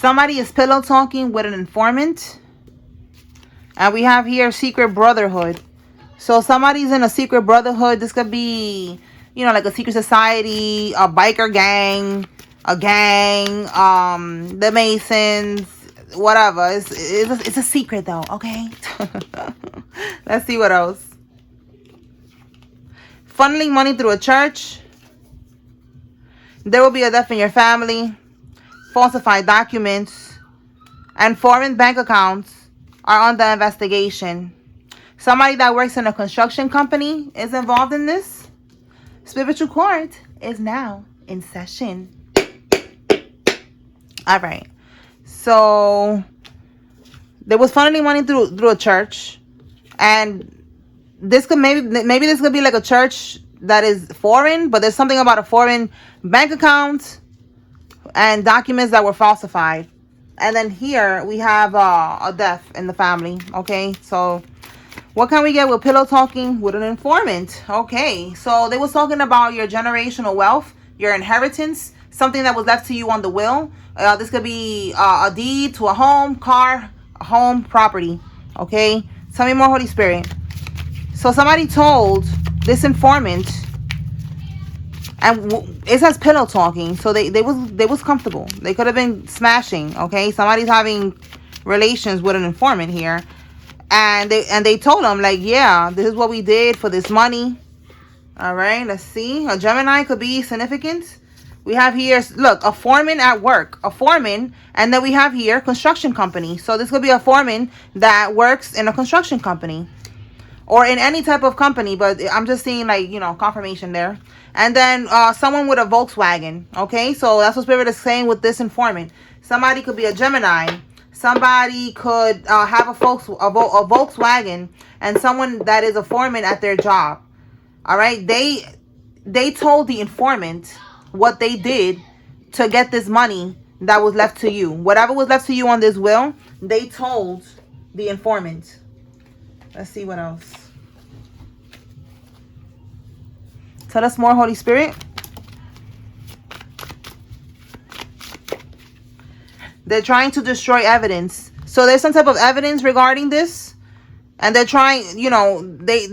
Somebody is pillow talking with an informant. And we have here secret brotherhood. So somebody's in a secret brotherhood. This could be, you know, like a secret society, a biker gang, a gang, the Masons, whatever. It's a secret though, okay? Let's see what else. Funneling money through a church. There will be a death in your family. Falsified documents. And foreign bank accounts are under investigation. Somebody that works in a construction company is involved in this. Spiritual court is now in session. All right. So there was funneling money through a church, and this could maybe this could be like a church that is foreign, but there's something about a foreign bank account and documents that were falsified. And then here we have a death in the family. Okay, so what can we get with pillow talking with an informant? Okay, so they was talking about your generational wealth, your inheritance, something that was left to you on the will. This could be a deed to a home, car, a home, property. Okay, tell me more, Holy Spirit. So somebody told this informant, and it says pillow talking, so they was comfortable. They could have been smashing. Okay, somebody's having relations with an informant here. And they told him, like, yeah, this is what we did for this money. All right, let's see. A Gemini could be significant. We have here, look, a foreman at work. A foreman. And then we have here construction company. So this could be a foreman that works in a construction company. Or in any type of company. But I'm just seeing, like, you know, confirmation there. And then someone with a Volkswagen. Okay, so that's what Spirit is saying with this informant. Somebody could be a Gemini. Somebody could have a Volkswagen, and someone that is a foreman at their job. All right, they told the informant what they did to get this money that was left to you. Whatever was left to you on this will, they told the informant. Let's see what else. Tell us more, Holy Spirit. They're trying to destroy evidence. So there's some type of evidence regarding this. And they're trying, you know, they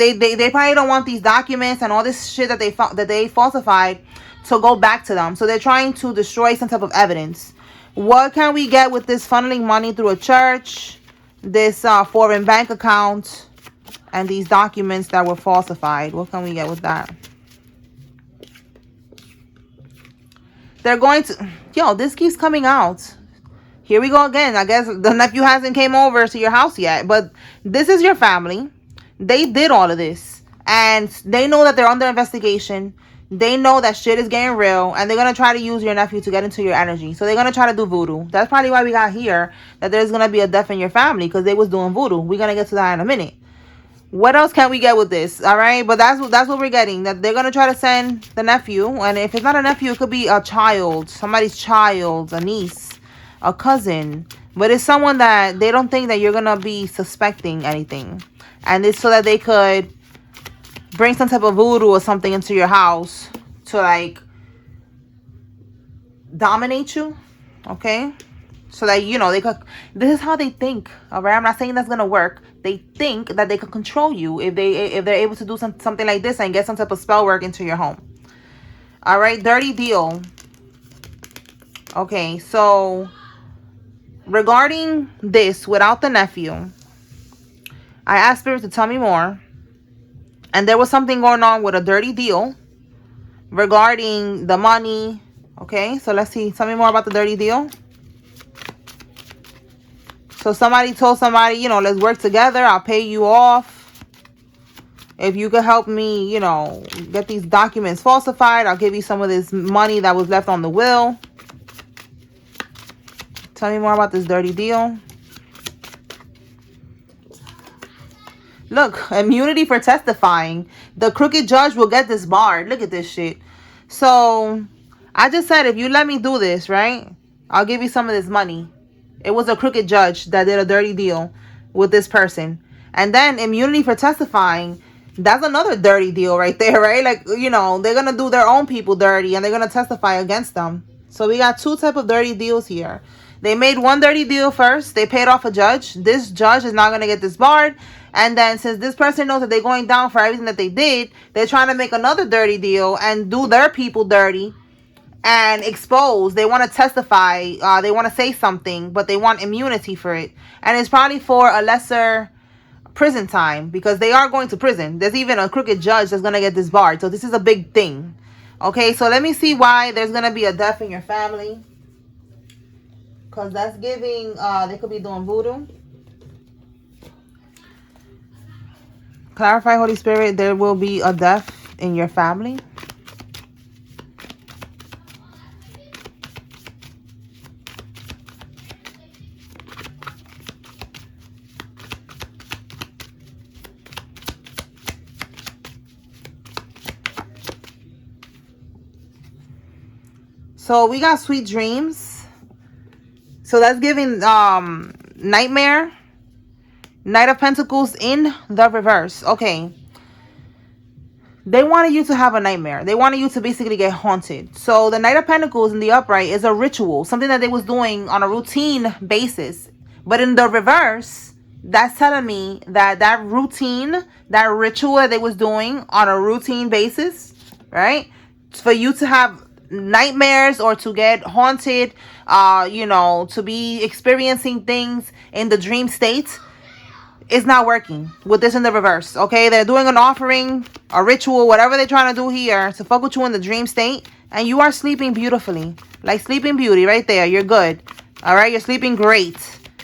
probably don't want these documents and all this shit that they falsified to go back to them. So they're trying to destroy some type of evidence. What can we get with this funneling money through a church, this foreign bank account, and these documents that were falsified? What can we get with that? They're going to, yo, this keeps coming out. Here we go again. I guess the nephew hasn't came over to your house yet. But this is your family. They did all of this. And they know that they're under investigation. They know that shit is getting real. And they're going to try to use your nephew to get into your energy. So they're going to try to do voodoo. That's probably why we got here. That there's going to be a death in your family. Because they was doing voodoo. We're going to get to that in a minute. What else can we get with this? All right. But that's what we're getting. That they're going to try to send the nephew. And if it's not a nephew, it could be a child. Somebody's child. A niece. A cousin, but it's someone that they don't think that you're gonna be suspecting anything, and it's so that they could bring some type of voodoo or something into your house to like dominate you. Okay, so that, you know, they could, this is how they think. All right, I'm not saying that's gonna work. They think that they could control you if they're able to do something like this and get some type of spell work into your home. All right, dirty deal. Okay, so regarding this without the nephew, I asked Spirit to tell me more. And there was something going on with a dirty deal regarding the money. Okay, so let's see. Tell me more about the dirty deal. So somebody told somebody, you know, let's work together. I'll pay you off. If you could help me, you know, get these documents falsified, I'll give you some of this money that was left on the will. Tell me more about this dirty deal. Look, immunity for testifying. The crooked judge will get disbarred. Look at this shit. So, I just said, if you let me do this, right, I'll give you some of this money. It was a crooked judge that did a dirty deal with this person. And then immunity for testifying. That's another dirty deal right there, right? Like, you know, they're going to do their own people dirty and they're going to testify against them. So we got two type of dirty deals here. They made one dirty deal first. They paid off a judge. This judge is not going to get disbarred. And then since this person knows that they're going down for everything that they did, they're trying to make another dirty deal and do their people dirty and expose. They want to testify. They want to say something, but they want immunity for it. And it's probably for a lesser prison time because they are going to prison. There's even a crooked judge that's going to get disbarred. So this is a big thing. Okay, so let me see why there's going to be a death in your family. Because that's giving, they could be doing voodoo. Clarify, Holy Spirit, there will be a death in your family. So we got sweet dreams. So that's giving nightmare. Knight of Pentacles in the reverse. Okay. They wanted you to have a nightmare. They wanted you to basically get haunted. So the Knight of Pentacles in the upright is a ritual. Something that they was doing on a routine basis. But in the reverse, that's telling me that that routine, that ritual that they was doing on a routine basis, right? For you to have nightmares or to get haunted, you know, to be experiencing things in the dream state, it's not working with this in the reverse. Okay, they're doing an offering, a ritual, whatever they're trying to do here to fuck with you in the dream state, and you are sleeping beautifully, like Sleeping Beauty right there. You're good. All right, you're sleeping great.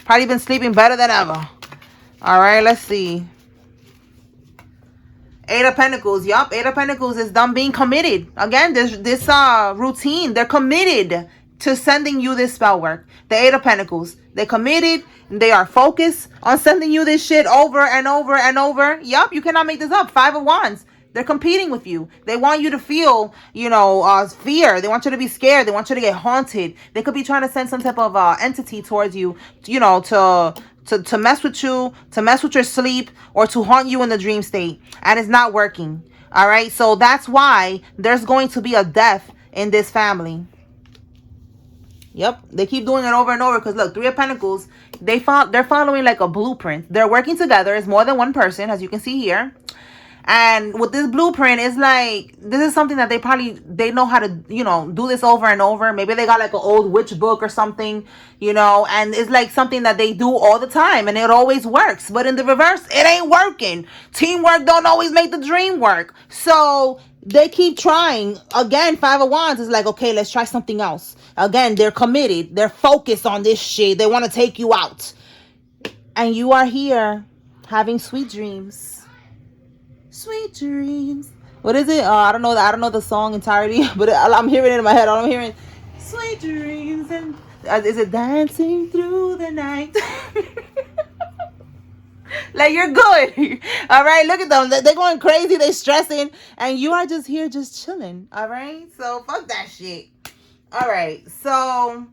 Probably been sleeping better than ever. All right, let's see. Eight of Pentacles. Yup, Eight of Pentacles is them being committed. Again, this routine, they're committed to sending you this spell work. The Eight of Pentacles. They're committed. They are focused on sending you this shit over and over and over. Yup, you cannot make this up. Five of Wands. They're competing with you. They want you to feel, you know, fear. They want you to be scared. They want you to get haunted. They could be trying to send some type of entity towards you, you know, to mess with you, to mess with your sleep, or to haunt you in the dream state. And it's not working. All right. So that's why there's going to be a death in this family. Yep. They keep doing it over and over because look, Three of Pentacles, they're following like a blueprint. They're working together. It's more than one person, as you can see here. And with this blueprint, it's like, this is something that they know how to, you know, do this over and over. Maybe they got like an old witch book or something, you know, and it's like something that they do all the time and it always works. But in the reverse, it ain't working. Teamwork don't always make the dream work. So they keep trying. Again, Five of Wands is like, okay, let's try something else. Again, they're committed. They're focused on this shit. They want to take you out. And you are here having sweet dreams. Sweet dreams. What is it? I don't know. I don't know the song entirely, but I'm hearing it in my head. I'm hearing sweet dreams, and is it dancing through the night? Like, you're good. All right, look at them. They're going crazy. They're stressing, and you are just here, just chilling. All right, so fuck that shit. All right, so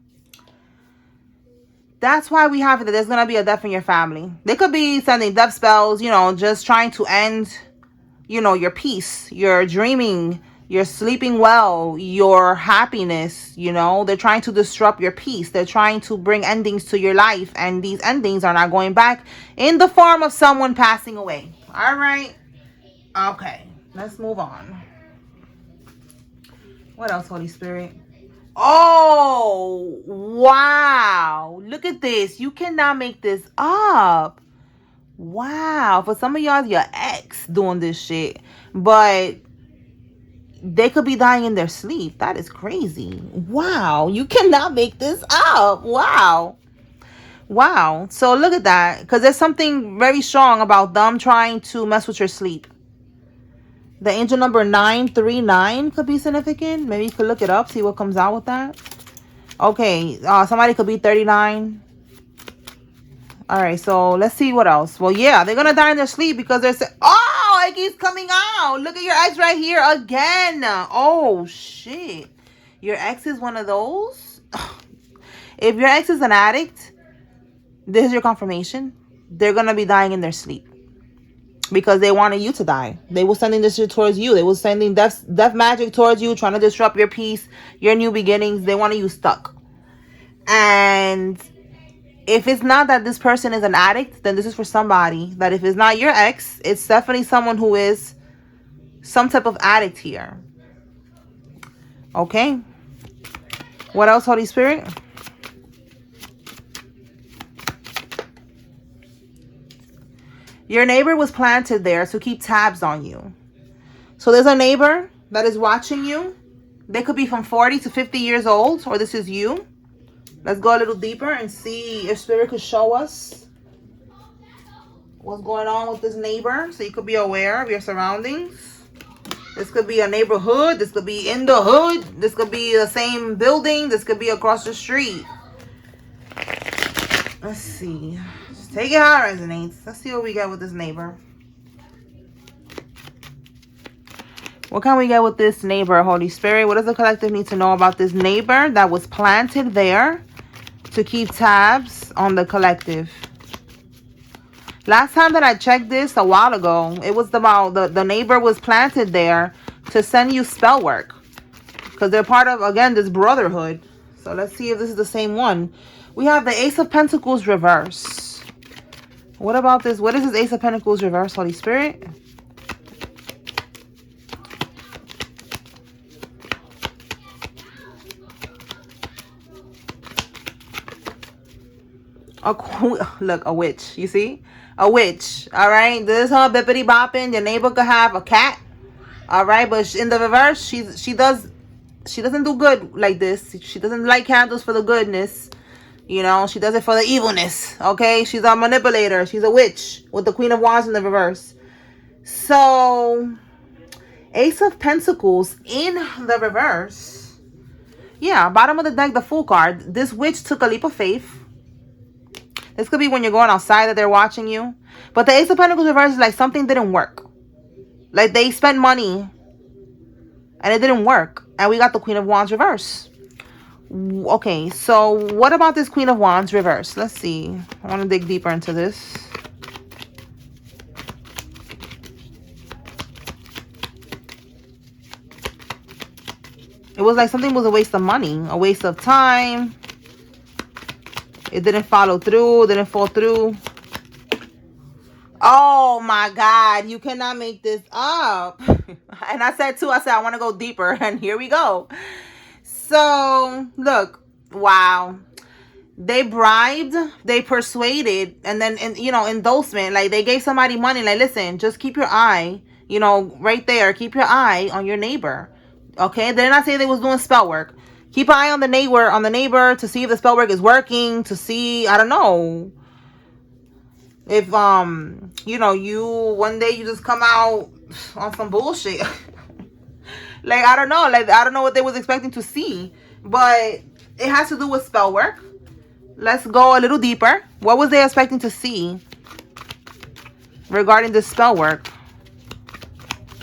that's why we have it. That there's gonna be a death in your family. They could be sending death spells. You know, just trying to end, you know, your peace, your dreaming, your sleeping well, your happiness. You know, they're trying to disrupt your peace. They're trying to bring endings to your life, and these endings are not going back in the form of someone passing away. All right. Okay, let's move on. What else, Holy Spirit? Oh, wow. Look at this. You cannot make this up. Wow. For some of y'all, your ex doing this shit. But they could be dying in their sleep. That is crazy. Wow. You cannot make this up. Wow. Wow. So look at that. Because there's something very strong about them trying to mess with your sleep. The angel number 939 could be significant. Maybe you could look it up, see what comes out with that. Okay, somebody could be 39. All right, so let's see what else. Well, yeah, they're going to die in their sleep because they're saying, oh, it keeps coming out. Look at your ex right here again. Oh, shit. Your ex is one of those? If your ex is an addict, this is your confirmation. They're going to be dying in their sleep. Because they wanted you to die. They were sending this shit towards you. They were sending death magic towards you, trying to disrupt your peace, your new beginnings. They wanted you stuck. And if it's not that this person is an addict, then this is for somebody. That if it's not your ex, it's definitely someone who is some type of addict here. Okay. What else, Holy Spirit? Your neighbor was planted there to keep tabs on you. So there's a neighbor that is watching you. They could be from 40 to 50 years old, or this is you. Let's go a little deeper and see if Spirit could show us what's going on with this neighbor, so you could be aware of your surroundings. This could be a neighborhood. This could be in the hood. This could be the same building. This could be across the street. Let's see. Just take it how it resonates. Let's see what we get with this neighbor. What can we get with this neighbor, Holy Spirit? What does the collective need to know about this neighbor that was planted there to keep tabs on the collective? Last time that I checked this a while ago, it was about the neighbor was planted there to send you spell work. Because they're part of, again, this brotherhood. So let's see if this is the same one. We have the Ace of Pentacles reverse. What about this? What is this Ace of Pentacles reverse, Holy Spirit? Look, a witch. You see? A witch. All right. This is her bippity bopping. Your neighbor could have a cat. All right. But in the reverse, she doesn't do good like this. She doesn't light candles for the goodness. You know, she does it for the evilness. Okay. She's a manipulator. She's a witch with the Queen of Wands in the reverse. So, Ace of Pentacles in the reverse. Yeah. Bottom of the deck, the Fool card. This witch took a leap of faith. This could be when you're going outside that they're watching you. But the Ace of Pentacles reverse is like something didn't work. Like they spent money and it didn't work. And we got the Queen of Wands reverse. Okay, so what about this Queen of Wands reverse? Let's see. I want to dig deeper into this. It was like something was a waste of money, a waste of time. It didn't follow through, didn't fall through. Oh my God, you cannot make this up. And I said too, I want to go deeper, and here we go. So, look, wow. They bribed, they persuaded, and then, endorsement. Like, they gave somebody money, like, listen, just keep your eye, right there. Keep your eye on your neighbor. Okay? They did not say they was doing spell work. Keep an eye on the neighbor to see if the spell work is working, to see, I don't know, if, you, one day you just come out on some bullshit. Like, I don't know. Like, I don't know what they was expecting to see. But it has to do with spell work. Let's go a little deeper. What was they expecting to see regarding this spell work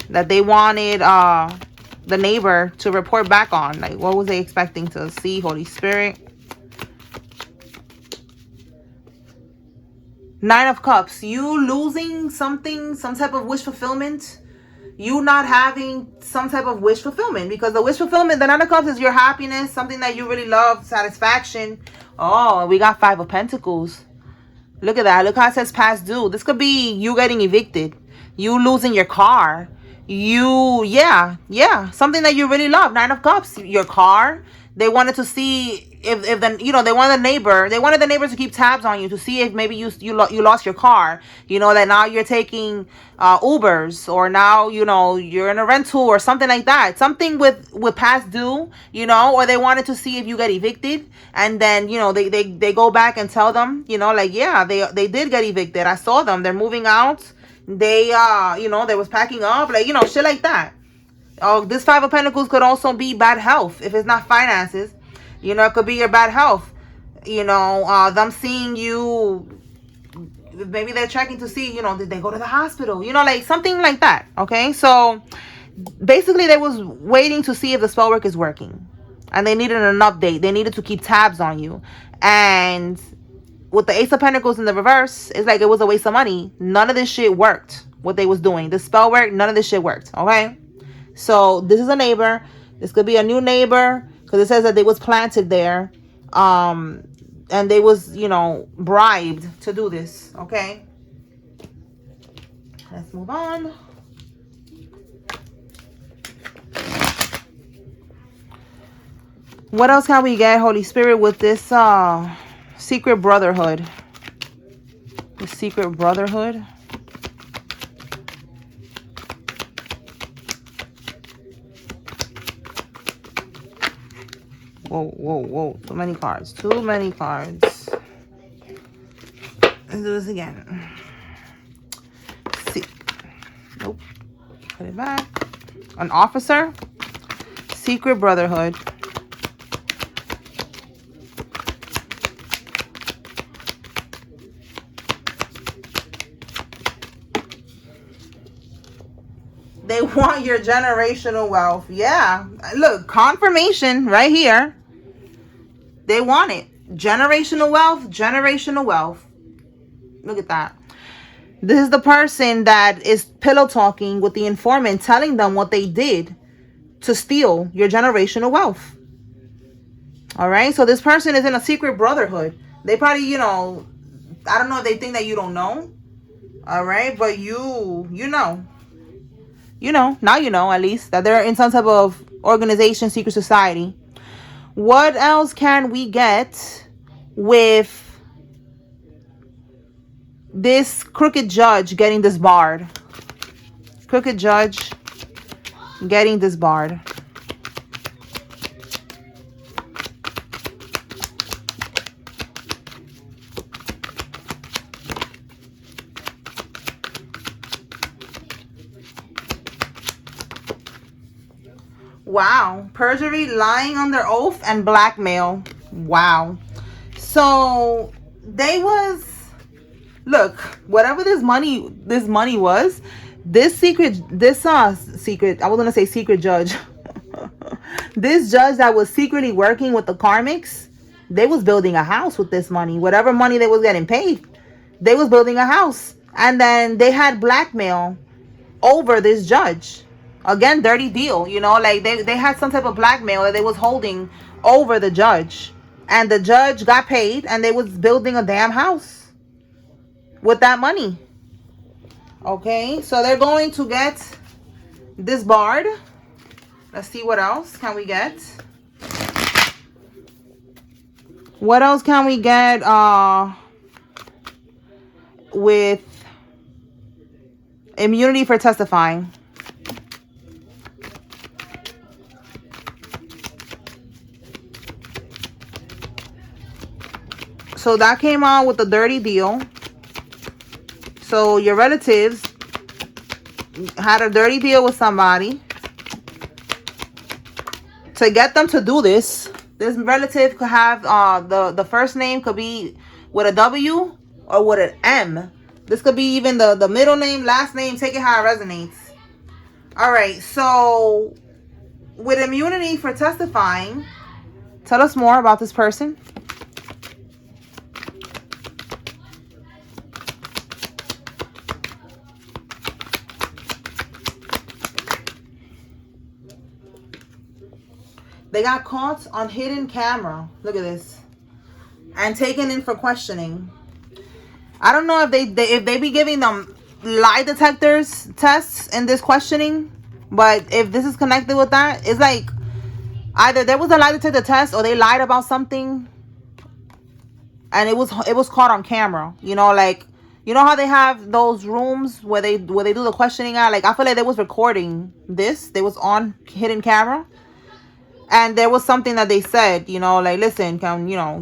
that they wanted, the neighbor to report back on? Like, what was they expecting to see, Holy Spirit? Nine of Cups. You losing something, some type of wish fulfillment. You not having some type of wish fulfillment. Because the wish fulfillment, the Nine of Cups is your happiness. Something that you really love. Satisfaction. Oh, we got Five of Pentacles. Look at that. Look how it says past due. This could be you getting evicted. You losing your car. Yeah. Something that you really love. Nine of Cups. Your car. They wanted to see if then, they wanted the neighbor to keep tabs on you, to see if maybe you lost your car, that now you're taking Ubers, or now, you're in a rental or something like that. Something with past due, or they wanted to see if you get evicted. And then, they go back and tell them, like, yeah, they did get evicted. I saw them. They're moving out. They, they was packing up, like, shit like that. Oh, this Five of Pentacles could also be bad health. If it's not finances, it could be your bad health. Them seeing you, maybe they're checking to see, did they go to the hospital? Like something like that. Okay, so basically they was waiting to see if the spell work is working. And they needed an update. They needed to keep tabs on you. And with the Ace of Pentacles in the reverse, it's like it was a waste of money. None of this shit worked, what they was doing. The spell work, none of this shit worked. Okay? So this is a neighbor. This could be a new neighbor, because it says that they was planted there And they was, you know, bribed to do this. Okay, let's move on. What else can we get, Holy Spirit, with this secret brotherhood? The secret brotherhood. Whoa, whoa, whoa. Too many cards. Too many cards. Let's do this again. See. Nope. Put it back. An officer. Secret brotherhood. They want your generational wealth. Yeah. Look, confirmation right here. They want it. Generational wealth. Generational wealth. Look at that. This is the person that is pillow talking with the informant, telling them what they did to steal your generational wealth. All right. So this person is in a secret brotherhood. They probably, you know, I don't know if they think that you don't know. All right. But you know. You know, now you know, at least, that they're in some type of organization, secret society. What else can we get with this crooked judge getting disbarred? Crooked judge getting disbarred. Wow. Perjury, lying under oath, and blackmail. Wow. So they was, look, whatever this money was, this secret, I was gonna say secret judge. This judge that was secretly working with the karmics, they was building a house with this money. Whatever money they was getting paid, they was building a house. And then they had blackmail over this judge. Again, dirty deal, you know, like they had some type of blackmail that they was holding over the judge. And the judge got paid and they was building a damn house with that money. Okay, so they're going to get disbarred. Let's see what else can we get. What else can we get with immunity for testifying? So that came out with a dirty deal. So your relatives had a dirty deal with somebody to get them to do this. This relative could have the first name could be with a W or with an M. This could be even the middle name, last name. Take it how it resonates. All right. So with immunity for testifying, tell us more about this person. They got caught on hidden camera. Look at this. And taken in for questioning. I don't know if they be giving them lie detectors tests in this questioning. But if this is connected with that, it's like either there was a lie detector test or they lied about something. And it was caught on camera. You know, like, you know how they have those rooms where they do the questioning at? Like, I feel like they was recording this. They was on hidden camera. And there was something that they said, you know, like, listen,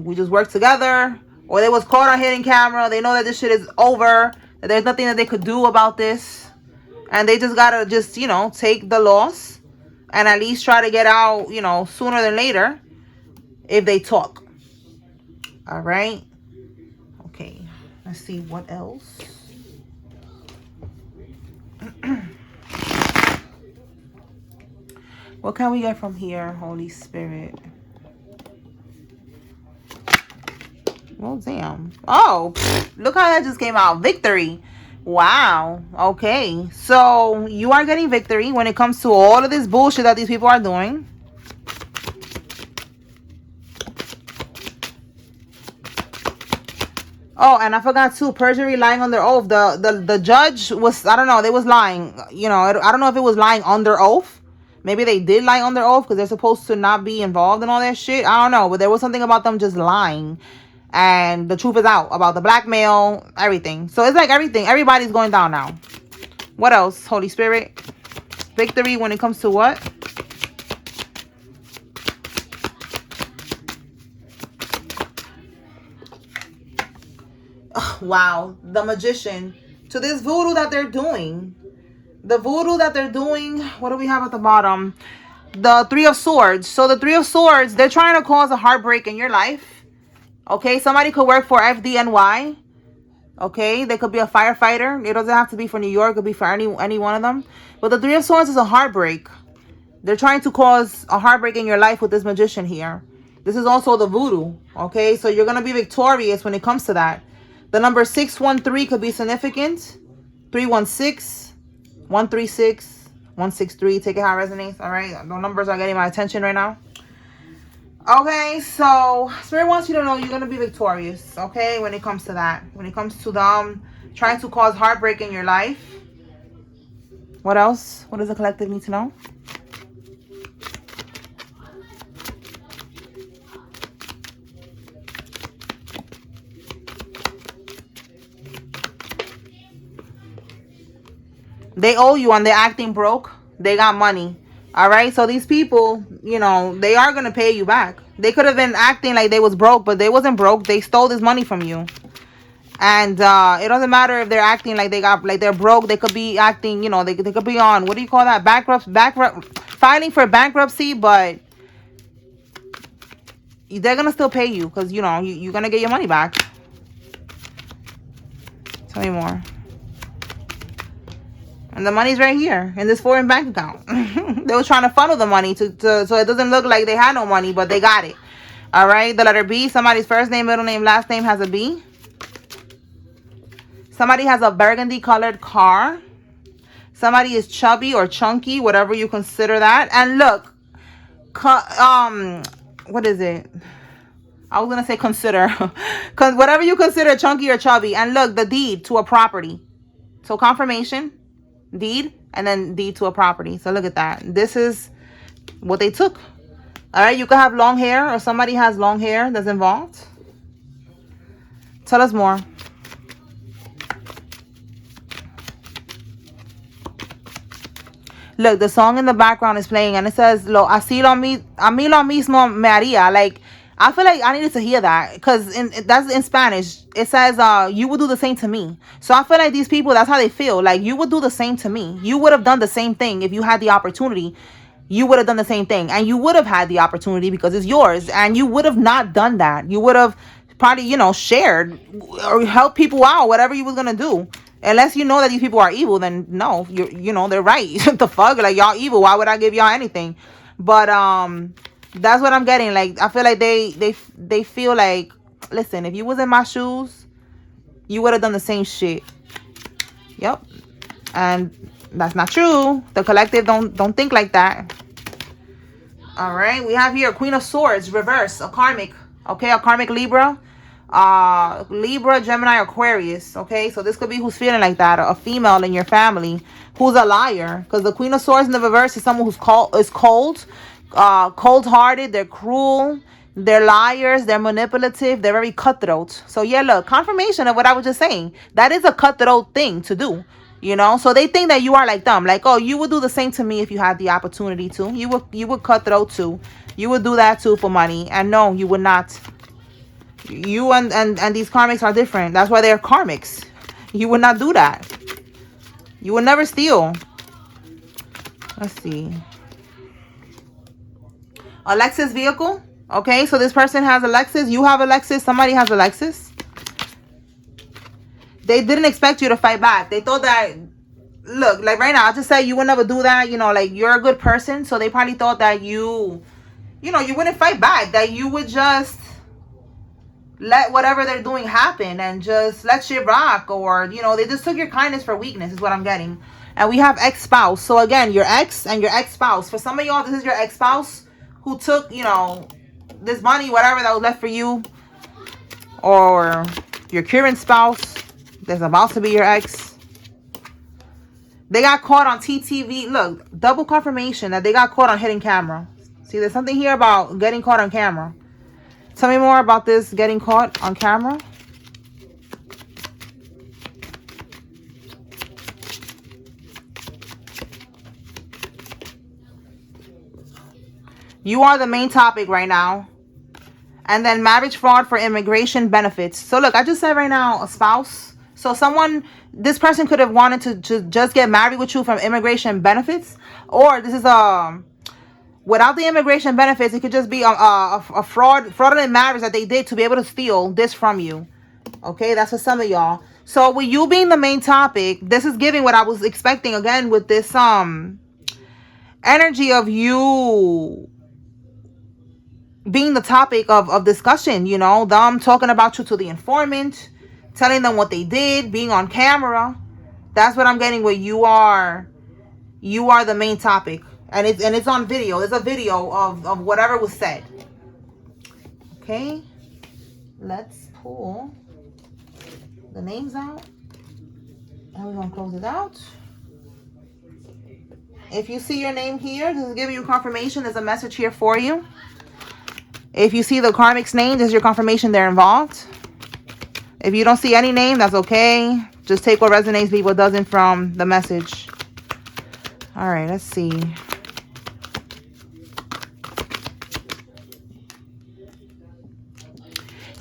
we just work together. Or they was caught on hidden camera. They know that this shit is over. That there's nothing that they could do about this. And they just gotta just, you know, take the loss. And at least try to get out, you know, sooner than later. If they talk. All right. Okay. Let's see what else. What can we get from here, Holy Spirit? Well, damn. Oh, look how that just came out. Victory. Wow. Okay. So you are getting victory when it comes to all of this bullshit that these people are doing. Oh, and I forgot too, perjury, lying under oath. The judge was, I don't know, they was lying. You know, I don't know if it was lying under oath. Maybe they did lie under oath because they're supposed to not be involved in all that shit. I don't know, but there was something about them just lying. And the truth is out about the blackmail, everything. So it's like everything. Everybody's going down now. What else? Holy Spirit. Victory when it comes to what? Wow, the magician. To this voodoo that they're doing. The voodoo that they're doing. What do we have at the bottom? The Three of Swords. So the Three of Swords, they're trying to cause a heartbreak in your life. Okay, somebody could work for FDNY. Okay, they could be a firefighter. It doesn't have to be for New York. It could be for any one of them. But the Three of Swords is a heartbreak. They're trying to cause a heartbreak in your life with this magician here. This is also the voodoo. Okay, so you're going to be victorious when it comes to that. The number 613 could be significant. 316, 136, 163. Take it how it resonates. All right, the numbers are getting my attention right now. Okay, so Spirit wants you to know you're going to be victorious, okay, when it comes to that. When it comes to them trying to cause heartbreak in your life. What else? What does the collective need to know? They owe you and they're acting broke. They got money. All right, so these people, you know, they are going to pay you back. They could have been acting like they was broke, but they wasn't broke. They stole this money from you. And it doesn't matter if they're acting like they're broke. They could be acting, you know, they could be on, what do you call that? Filing for bankruptcy, but they're going to still pay you because, you know, you're going to get your money back. Tell me more. And the money's right here in this foreign bank account. They were trying to funnel the money so it doesn't look like they had no money, but they got it. All right. The letter B. Somebody's first name, middle name, last name has a B. Somebody has a burgundy colored car. Somebody is chubby or chunky, whatever you consider that. And look, what is it? I was gonna say consider, because whatever you consider chunky or chubby. And look, the deed to a property. So confirmation. Deed and then deed to a property. So look at that. This is what they took. All right, you could have long hair or somebody has long hair that's involved. Tell us more. Look, the song in the background is playing and it says así a mí lo mismo me haría. Like, I feel like I needed to hear that because that's in Spanish. It says, you would do the same to me. So I feel like these people, that's how they feel. Like, you would do the same to me. You would have done the same thing if you had the opportunity. You would have done the same thing. And you would have had the opportunity because it's yours. And you would have not done that. You would have probably, you know, shared or helped people out, whatever you was going to do. Unless you know that these people are evil, then no, you know, they're right. The fuck? Like, y'all evil. Why would I give y'all anything? But, that's what I'm getting. Like, I feel like they feel like, listen, if you was in my shoes, you would have done the same shit. Yep. And that's not true. The collective don't think like that. All right. We have here Queen of Swords, reverse, a karmic. Okay, a karmic Libra. Libra, Gemini, Aquarius. Okay, so this could be who's feeling like that. A female in your family who's a liar. Because the Queen of Swords in the reverse is someone who's cold. Cold-hearted, they're cruel, they're liars, they're manipulative, they're very cutthroat. So yeah, look, confirmation of what I was just saying. That is a cutthroat thing to do, you know. So they think that you are like them, like, oh, you would do the same to me if you had the opportunity to. You would cutthroat too. You would do that too for money. And no, you would not. You and these karmics are different. That's why they're karmics. You would not do that. You would never steal. Let's see. A Lexus vehicle. Okay, so this person has a Lexus. You have a Lexus. Somebody has a Lexus. They didn't expect you to fight back. They thought that, look, like right now, I'll just say you would never do that. You know, like, you're a good person. So they probably thought that you know, you wouldn't fight back. That you would just let whatever they're doing happen and just let shit rock. Or, you know, they just took your kindness for weakness is what I'm getting. And we have ex-spouse. So again, your ex and your ex-spouse. For some of y'all, this is your ex-spouse who took, you know, this money, whatever that was left for you, or your current spouse that's about to be your ex. They got caught on TTV. Look, double confirmation that they got caught on hidden camera. See, there's something here about getting caught on camera. Tell me more about this getting caught on camera. You are the main topic right now. And then marriage fraud for immigration benefits. So look, I just said right now a spouse. So this person could have wanted to just get married with you from immigration benefits. Or this is without the immigration benefits, it could just be a fraudulent marriage that they did to be able to steal this from you. Okay, that's for some of y'all. So with you being the main topic, this is giving what I was expecting again with this energy of you being the topic of discussion, you know, them talking about you to the informant, telling them what they did, being on camera. That's what I'm getting where you are the main topic. And it's on video. There's a video of whatever was said. Okay. Let's pull the names out. And we're gonna close it out. If you see your name here, this is giving you confirmation. There's a message here for you. If you see the karmic's name, this is your confirmation they're involved. If you don't see any name, that's okay. Just take what resonates, leave what doesn't from the message. All right, let's see.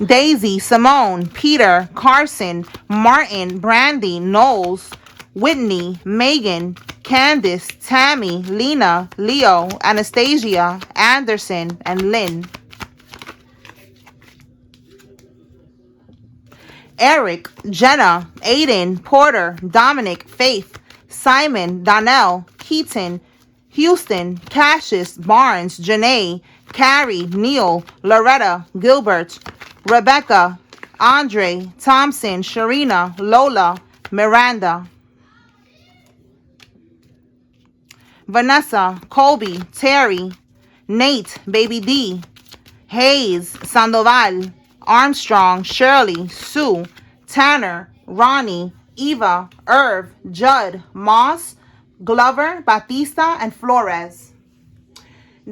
Daisy, Simone, Peter, Carson, Martin, Brandy, Knowles, Whitney, Megan, Candace, Tammy, Lena, Leo, Anastasia, Anderson, and Lynn. Eric, Jenna, Aiden, Porter, Dominic, Faith, Simon, Donnell, Keaton, Houston, Cassius, Barnes, Janae, Carrie, Neil, Loretta, Gilbert, Rebecca, Andre, Thompson, Sharina, Lola, Miranda, Vanessa, Colby, Terry, Nate, Baby D, Hayes, Sandoval, Armstrong, Shirley, Sue, Tanner, Ronnie, Eva, Irv, Judd, Moss, Glover, Batista, and Flores.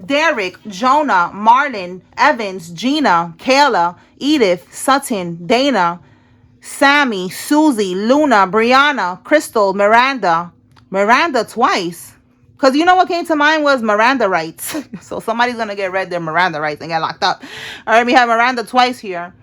Derek, Jonah, Marlon, Evans, Gina, Kayla, Edith, Sutton, Dana, Sammy, Susie, Luna, Brianna, Crystal, Miranda. Miranda twice. Because you know what came to mind was Miranda rights. So somebody's going to get read their Miranda rights and get locked up. All right, we have Miranda twice here.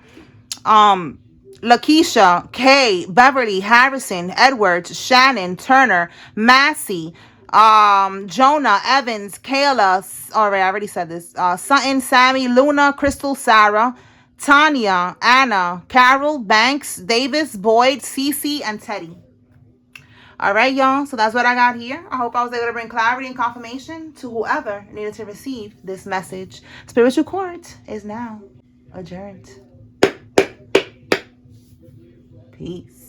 Lakeisha, Kay, Beverly, Harrison, Edwards, Shannon, Turner, Massey, Jonah, Evans, Kayla. All right, I already said this. Sutton, Sammy, Luna, Crystal, Sarah, Tanya, Anna, Carol, Banks, Davis, Boyd, Cece, and Teddy. All right, y'all. So that's what I got here. I hope I was able to bring clarity and confirmation to whoever needed to receive this message. Spiritual Court is now adjourned. Peace.